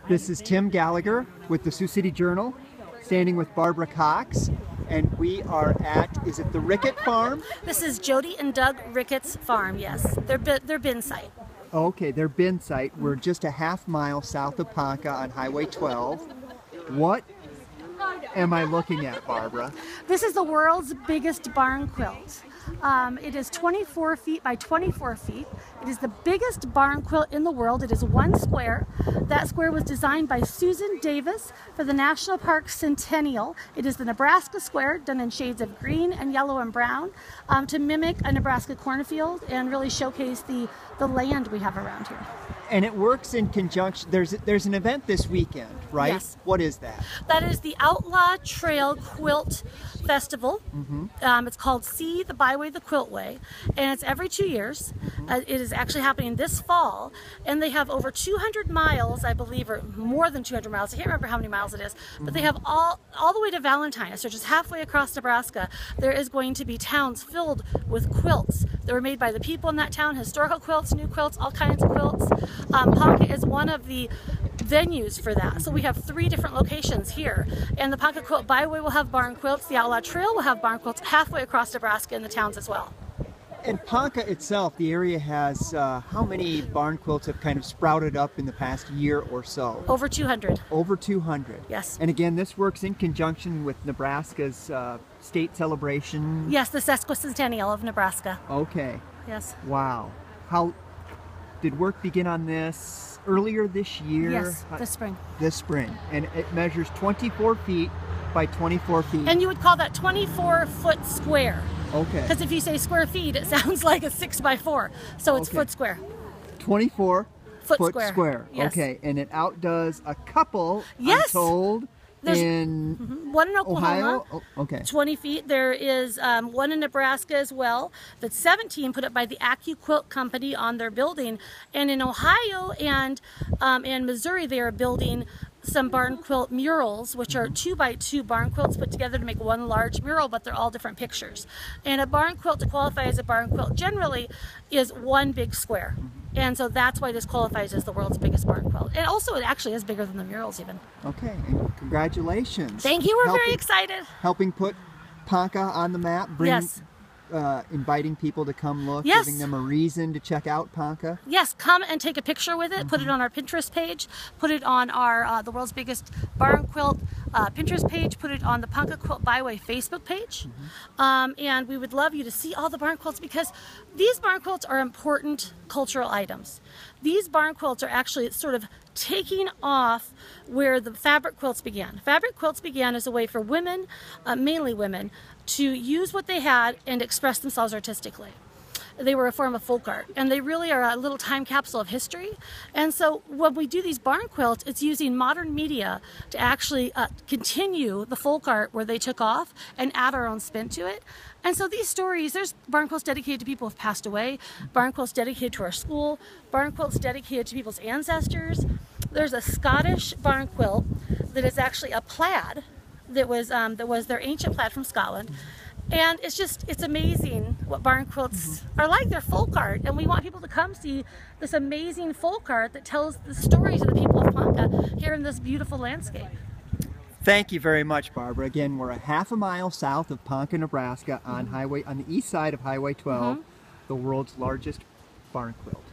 This is Tim Gallagher with the Sioux City Journal, standing with Barbara Cox, and we are at, is it the Rickett Farm? This is Jody and Doug Rickett's farm, yes. Their bin site. Okay, their bin site. We're just a half-mile south of Ponca on Highway 12. What am I looking at, Barbara? This is the world's biggest barn quilt. It is 24 feet by 24 feet. It is the biggest barn quilt in the world. It is one square. That square was designed by Susan Davis for the National Park Centennial. It is the Nebraska square, done in shades of green and yellow and brown, to mimic a Nebraska cornfield and really showcase the land we have around here. And it works in conjunction. There's an event this weekend, right? Yes. What is that? That is the Outlaw Trail Quilt Festival. It's called See the Byway the Quilt Way, and it's every 2 years. It is actually happening this fall, and they have over 200 miles, I believe, or more than 200 miles. I can't remember how many miles it is, but they have all the way to Valentine, so just halfway across Nebraska, there is going to be towns filled with quilts that were made by the people in that town, historical quilts, new quilts, all kinds of quilts. Ponca is one of the venues for that. So we have 3 different locations here. And the Ponca Quilt Byway will have barn quilts. The Outlaw Trail will have barn quilts halfway across Nebraska in the towns as well. And Ponca itself, the area has, how many barn quilts have kind of sprouted up in the past year or so? Over 200. Over 200. Yes. And again, this works in conjunction with Nebraska's state celebration. Yes, the Sesquicentennial of Nebraska. Okay. Yes. Wow. How did work begin on this earlier this year? Yes, this spring. This spring. And it measures 24 feet by 24 feet. And you would call that 24-foot square. Okay. Because if you say square feet, it sounds like a 6x4. So it's foot square. 24 foot square. Yes. Okay. And it outdoes a couple, yes, I'm told, in one in Oklahoma, Ohio. Oh, okay. 20 feet. There is one in Nebraska as well. That's 17, put up by the AccuQuilt Company on their building. And in Ohio and Missouri, they are building some barn quilt murals, which are 2x2 barn quilts put together to make one large mural, but they're all different pictures. And a barn quilt, to qualify as a barn quilt, generally is one big square. And so that's why this qualifies as the world's biggest barn quilt. And also it actually is bigger than the murals even. Okay, and congratulations. Thank you, we're very excited. Helping put Ponca on the map, yes. Inviting people to come look, yes, giving them a reason to check out Ponca. Yes, come and take a picture with it, put it on our Pinterest page, put it on our the world's biggest barn quilt Pinterest page, put it on the Ponca Quilt Byway Facebook page. And we would love you to see all the barn quilts, because these barn quilts are important cultural items. These barn quilts are actually sort of taking off where the fabric quilts began. Fabric quilts began as a way for women, mainly women, to use what they had and express themselves artistically. They were a form of folk art, and they really are a little time capsule of history. And so when we do these barn quilts, it's using modern media to actually continue the folk art where they took off and add our own spin to it. And so these stories, there's barn quilts dedicated to people who have passed away, barn quilts dedicated to our school, barn quilts dedicated to people's ancestors. There's a Scottish barn quilt that is actually a plaid that was their ancient plaid from Scotland. And it's amazing what barn quilts are like. They're folk art, and we want people to come see this amazing folk art that tells the stories of the people of Ponca here in this beautiful landscape. Thank you very much, Barbara. Again, we're a half a mile south of Ponca, Nebraska on the east side of Highway 12, the world's largest barn quilt.